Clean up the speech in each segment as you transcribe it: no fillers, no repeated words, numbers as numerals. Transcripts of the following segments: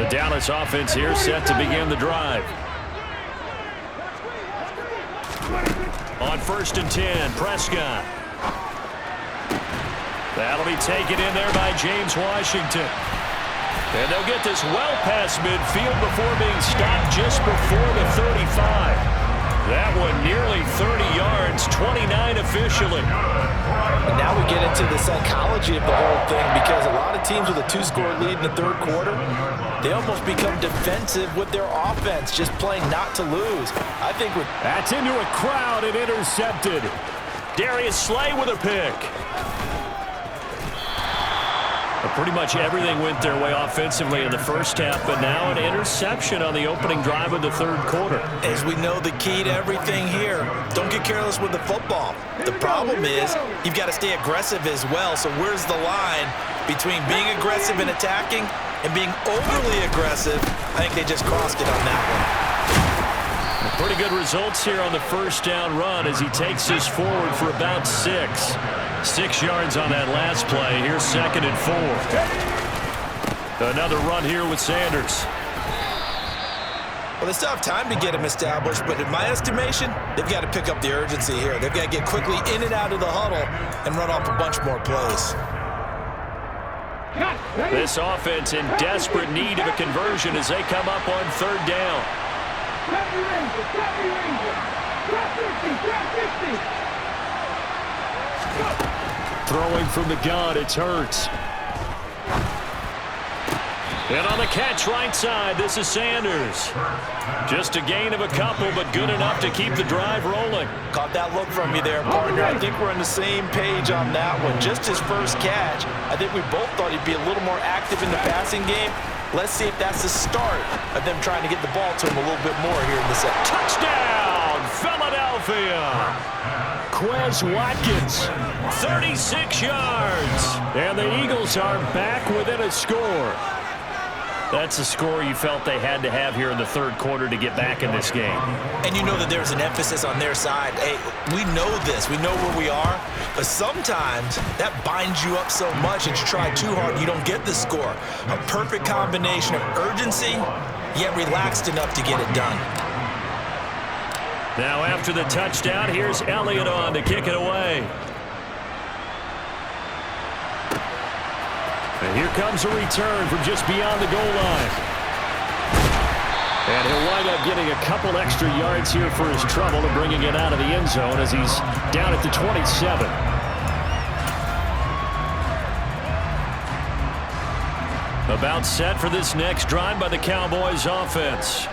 The Dallas offense here set to begin the drive. On 1st and 10, Prescott. That'll be taken in there by James Washington. And they'll get this well past midfield before being stopped just before the 35. That one nearly 30 yards, 29 officially. And now we get into the psychology of the whole thing, because a lot of teams with a 2-score lead in the third quarter, they almost become defensive with their offense, just playing not to lose. I think that's into a crowd and intercepted. Darius Slay with a pick. Pretty much everything went their way offensively in the first half, but now an interception on the opening drive of the third quarter. As we know, the key to everything here, don't get careless with the football. The problem is you've got to stay aggressive as well. So where's the line between being aggressive and attacking and being overly aggressive? I think they just crossed it on that one. Pretty good results here on the first down run as he takes this forward for about 6. 6 yards on that last play. Here's 2nd and 4. Another run here with Sanders. Well, they still have time to get him established, but in my estimation, they've got to pick up the urgency here. They've got to get quickly in and out of the huddle and run off a bunch more plays. This offense in desperate need of a conversion as they come up on 3rd down. Throwing from the gun, it's Hurts. And on the catch right side, this is Sanders. Just a gain of a couple, but good enough to keep the drive rolling. Caught that look from you there, partner. I think we're on the same page on that one. Just his first catch. I think we both thought he'd be a little more active in the passing game. Let's see if that's the start of them trying to get the ball to him a little bit more here in the second. Touchdown, Philadelphia! Quez Watkins, 36 yards. And the Eagles are back within a score. That's a score you felt they had to have here in the third quarter to get back in this game. And you know that there's an emphasis on their side. Hey, we know this. We know where we are. But sometimes that binds you up so much that you try too hard, you don't get the score. A perfect combination of urgency, yet relaxed enough to get it done. Now after the touchdown, here's Elliott on to kick it away. And here comes a return from just beyond the goal line. And he'll wind up getting a couple extra yards here for his trouble and bringing it out of the end zone as he's down at the 27. About set for this next drive by the Cowboys offense.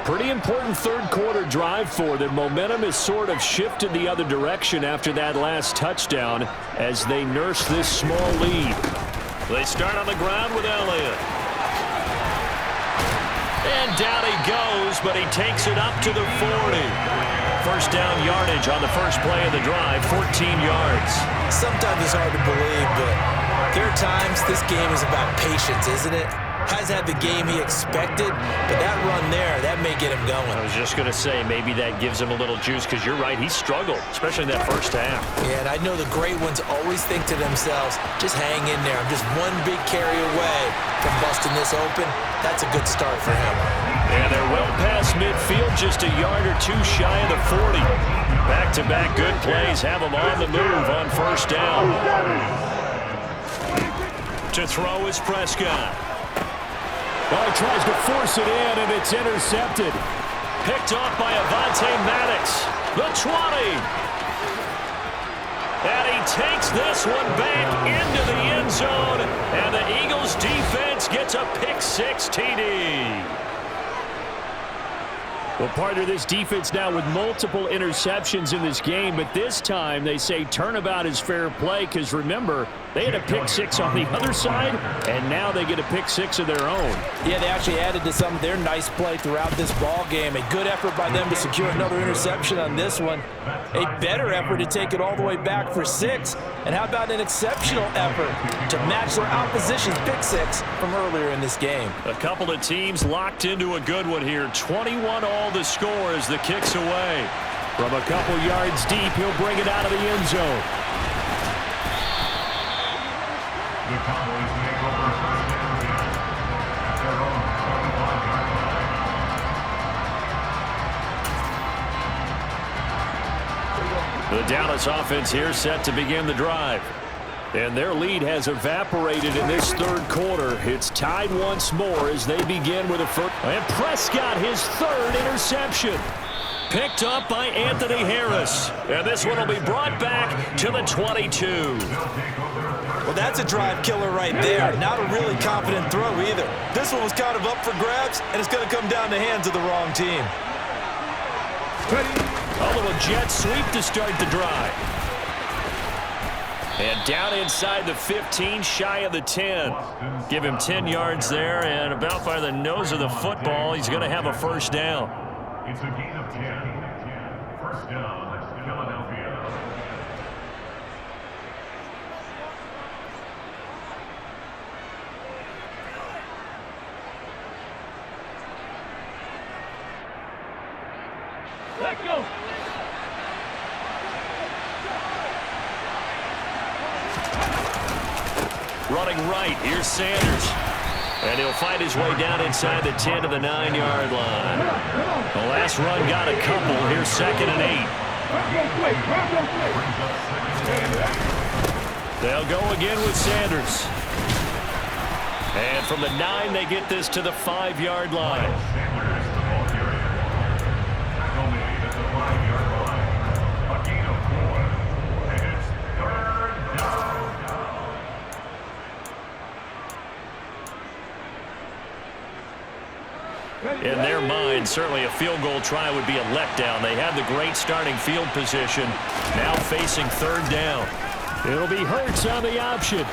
Pretty important third quarter drive for them. Momentum has sort of shifted the other direction after that last touchdown as they nurse this small lead. They start on the ground with Elliott. And down he goes, but he takes it up to the 40. First down yardage on the first play of the drive, 14 yards. Sometimes it's hard to believe, but there are times this game is about patience, isn't it? Has had the game he expected, but that run there, that may get him going. I was just going to say, maybe that gives him a little juice, because you're right, he struggled, especially in that first half. Yeah, and I know the great ones always think to themselves, just hang in there. I'm just one big carry away from busting this open. That's a good start for him. And they're well past midfield, just a yard or two shy of the 40. Back-to-back good plays have him on the move on first down. To throw is Prescott. Oh, he tries to force it in, and it's intercepted. Picked off by Avonte Maddox. The 20. And he takes this one back into the end zone. And the Eagles defense gets a pick-6 TD. Well, partner, this defense now with multiple interceptions in this game, but this time they say turnabout is fair play because, remember, they had a pick-6 on the other side, and now they get a pick-6 of their own. Yeah, they actually added to some of their nice play throughout this ball game. A good effort by them to secure another interception on this one. A better effort to take it all the way back for 6. And how about an exceptional effort to match their opposition's pick-6 from earlier in this game? A couple of teams locked into a good one here. 21-all the score as the kick's away. From a couple yards deep, he'll bring it out of the end zone. The Dallas offense here set to begin the drive. And their lead has evaporated in this third quarter. It's tied once more as they begin with a first. And Prescott, his third interception. Picked up by Anthony Harris. And this one will be brought back to the 22. Well, that's a drive killer right there. Not a really confident throw either. This one was kind of up for grabs, and it's going to come down the hands of the wrong team. A little jet sweep to start the drive. And down inside the 15, shy of the 10. Give him 10 yards there, and about by the nose of the football, he's going to have a first down. It's a gain of 10. First down, Philadelphia. Let's go. Running right, here's Sanders. And he'll find his way down inside the 10 to the 9-yard line. The last run got a couple. Here's 2nd and 8. They'll go again with Sanders. And from the 9, they get this to the 5-yard line. In their mind, certainly a field goal try would be a letdown. They had the great starting field position, now facing 3rd down. It'll be Hurts on the option.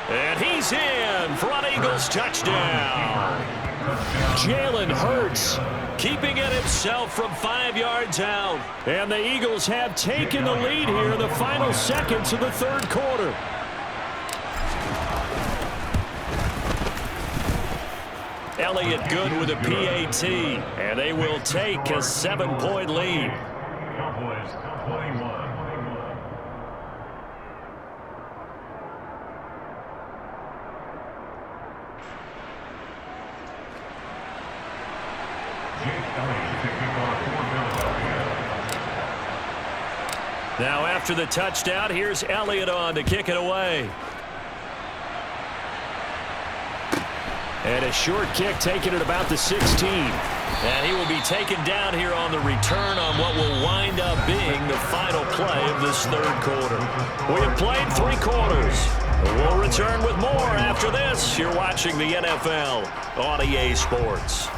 And he's in for an Eagles touchdown. Jalen Hurts keeping it himself from 5 yards out. And the Eagles have taken the lead here in the final seconds of the third quarter. Elliott good with a PAT, and they will take a 7-point lead. Cowboys 21. Now after the touchdown, here's Elliott on to kick it away. And a short kick taken at about the 16. And he will be taken down here on the return on what will wind up being the final play of this third quarter. We have played 3 quarters. We'll return with more after this. You're watching the NFL on EA Sports.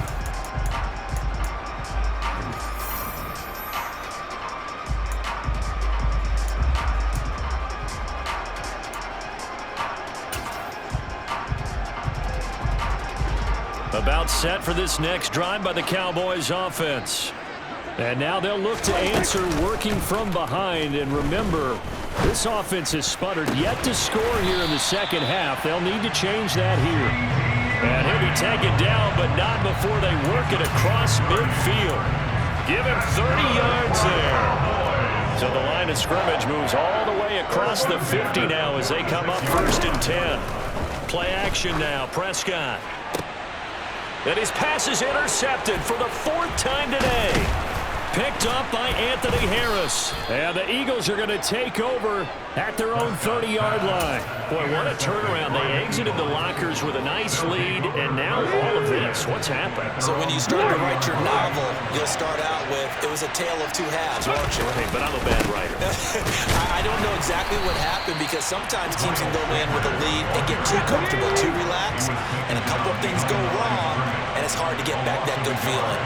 About set for this next drive by the Cowboys offense. And now they'll look to answer working from behind. And remember, this offense has sputtered yet to score here in the second half. They'll need to change that here. And he'll be taken down, but not before they work it across midfield. Give him 30 yards there. So the line of scrimmage moves all the way across the 50 now as they come up 1st and 10. Play action now, Prescott. And his pass is intercepted for the 4th time today. Picked up by Anthony Harris. And the Eagles are going to take over at their own 30-yard line. Boy, what a turnaround. They exited the lockers with a nice lead, and now all of this. What's happened? So when you start to write your novel, you'll start out with, it was a tale of 2 halves, won't you? Hey, but I'm a bad writer. I don't know exactly what happened because sometimes teams can go in with a lead and get too comfortable, too relaxed, and a couple of things go wrong, and it's hard to get back that good feeling.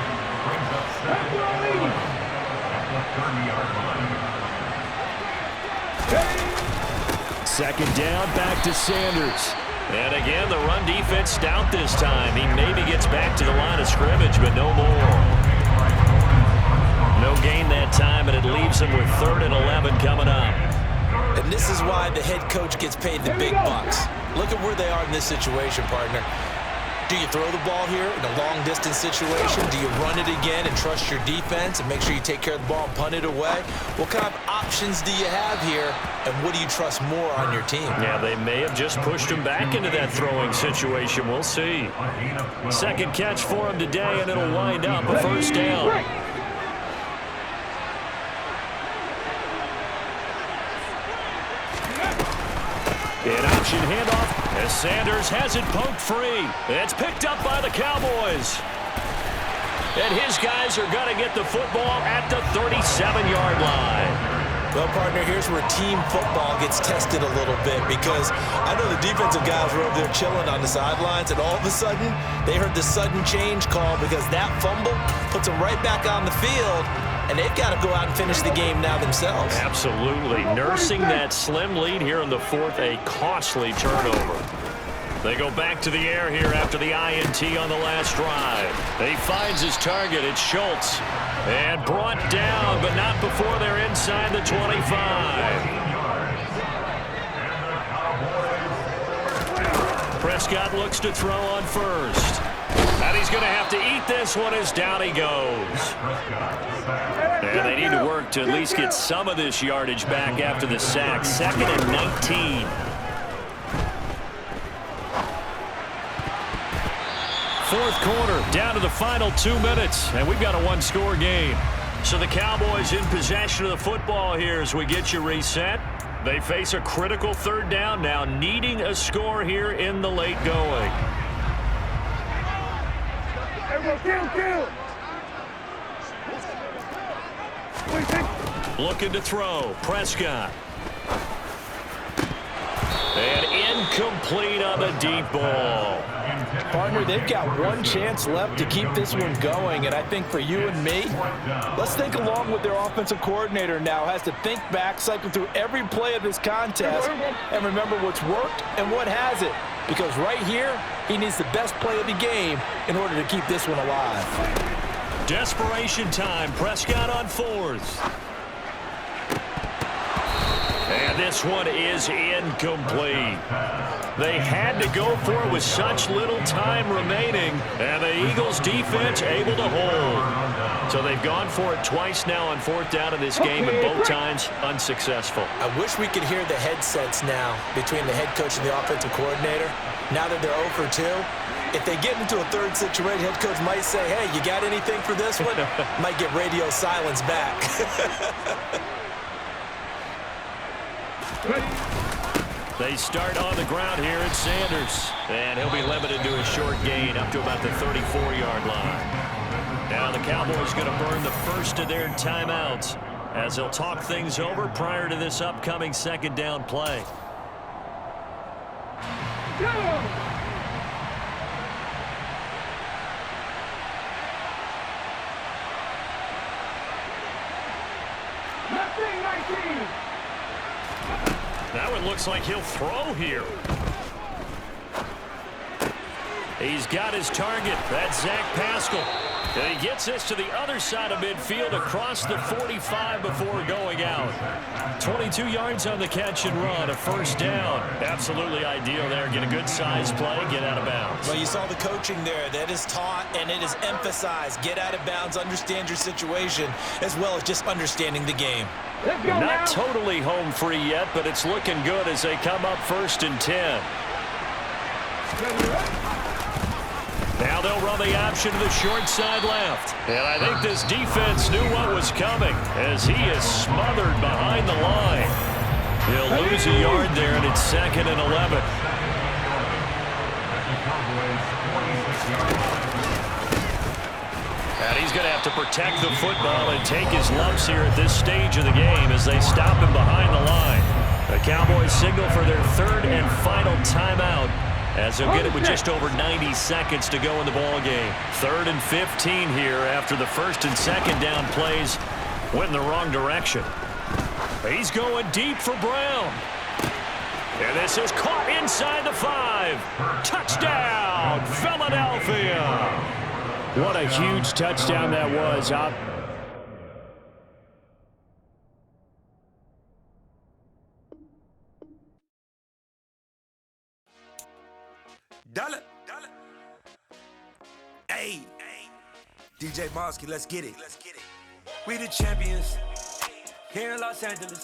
Second down, back to Sanders. And again, the run defense stout this time. He maybe gets back to the line of scrimmage, but no more. No gain that time, and it leaves him with 3rd and 11 coming up. And this is why the head coach gets paid the big bucks. Look at where they are in this situation, partner. Do you throw the ball here in a long-distance situation? Do you run it again and trust your defense and make sure you take care of the ball and punt it away? What kind of options do you have here, and what do you trust more on your team? Yeah, they may have just pushed him back into that throwing situation. We'll see. Second catch for him today, and it'll wind up a 1st down. An option handoff as Sanders has it poked free. It's picked up by the Cowboys. And his guys are going to get the football at the 37-yard line. Well, partner, here's where team football gets tested a little bit because I know the defensive guys were over there chilling on the sidelines, and all of a sudden, they heard the sudden change call because that fumble puts them right back on the field, and they've got to go out and finish the game now themselves. Absolutely. Nursing that slim lead here in the fourth, a costly turnover. They go back to the air here after the INT on the last drive. He finds his target. It's Schultz. And brought down, but not before they're inside the 25. Prescott looks to throw on first. And he's going to have to eat this one as down he goes. And they need to work to at least get some of this yardage back after the sack. 2nd and 19. Fourth quarter, down to the final 2 minutes, and we've got a one-score game. So the Cowboys in possession of the football here as we get you reset. They face a critical third down now, needing a score here in the late going. Looking to throw, Prescott. And incomplete on the deep ball. Partner, they've got one chance left to keep this one going, and I think for you and me, let's think along with their offensive coordinator now has to think back, cycle through every play of this contest, and remember what's worked and what hasn't. Because right here, he needs the best play of the game in order to keep this one alive. Desperation time. Prescott on fourth. And this one is incomplete. They had to go for it with such little time remaining, and the Eagles defense able to hold. So they've gone for it twice now on fourth down in this game, and both times unsuccessful. I wish we could hear the headsets now between the head coach and the offensive coordinator. Now that they're 0 for 2, if they get into a third situation, head coach might say, hey, you got anything for this one? Might get radio silence back. They start on the ground here at Sanders, and he'll be limited to a short gain up to about the 34-yard line. Now the Cowboys going to burn the first of their timeouts as they'll talk things over prior to this upcoming second down play. Now it looks like he'll throw here. He's got his target. That's Zach Pascal. And he gets this to the other side of midfield across the 45 before going out. 22 yards on the catch and run, a first down. Absolutely ideal there. Get a good size play, get out of bounds. Well, you saw the coaching there. That is taught and it is emphasized. Get out of bounds, understand your situation, as well as just understanding the game. Not totally home free yet, but it's looking good as they come up 1st and 10. Now they'll run the option to the short side left. And I think this defense knew what was coming as he is smothered behind the line. He'll lose a yard there, and it's 2nd and 11. And he's going to have to protect the football and take his lumps here at this stage of the game as they stop him behind the line. The Cowboys signal for their 3rd and final timeout as they'll get it with just over 90 seconds to go in the ball game. 3rd and 15 here after the 1st and 2nd down plays went in the wrong direction. He's going deep for Brown. And this is caught inside the 5. Touchdown, Philadelphia. What a huge touchdown that was. Dollar. Hey, DJ Mosky, let's get it. We the champions here in Los Angeles.